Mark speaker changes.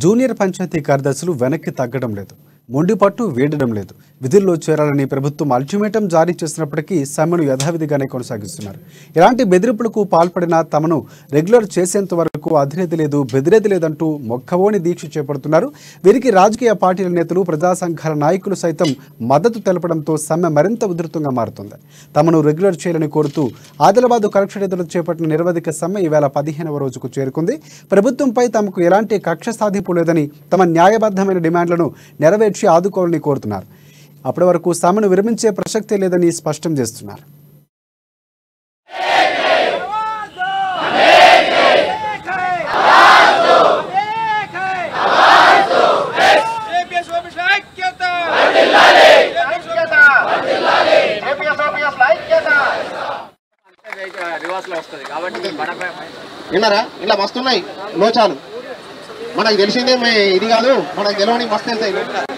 Speaker 1: Junior panchayat కార్యదర్శులు వెనక్కి తగ్గడం లేదు, మొండిపట్టు వీడడం లేదు. విధుల్లో చేరాలని ప్రభుత్వం అల్టిమేటం జారీ చేసినప్పటికీ సమ్మెను యథావిధిగానే కొనసాగిస్తున్నారు. ఇలాంటి బెదిరింపులకు పాల్పడినా తమను రెగ్యులర్ చేసేంత వరకు అధినేది లేదు, బెదిరేది లేదంటూ మొక్కవోని దీక్ష చేపడుతున్నారు. వీరికి రాజకీయ పార్టీల నేతలు, ప్రజా సంఘాల నాయకులు సైతం మద్దతు తెలపడంతో సమ్మె మరింత ఉధృతంగా మారుతుంది. తమను రెగ్యులర్ చేయాలని కోరుతూ ఆదిలాబాద్ కలెక్టరేట్ ఎదుట చేపట్టిన నిరవధిక సమ్మె ఈవేళ 15వ రోజుకు చేరుకుంది. ప్రభుత్వంపై తమకు ఎలాంటి కక్ష సాధింపు లేదని, తమ న్యాయబద్ధమైన డిమాండ్లను నెరవేర్చి ఆదుకోవాలని కోరుతున్నారు. అప్పటి వరకు సమ్మెను విరమించే ప్రసక్తే లేదని స్పష్టం చేస్తున్నారు.
Speaker 2: విన్నారా? ఇలా మస్తున్నాయి లోచాలు. మనకు తెలిసిందే ఇది కాదు, మనకు గెలవని మస్తు వెళ్తాయి. గవర్నమెంట్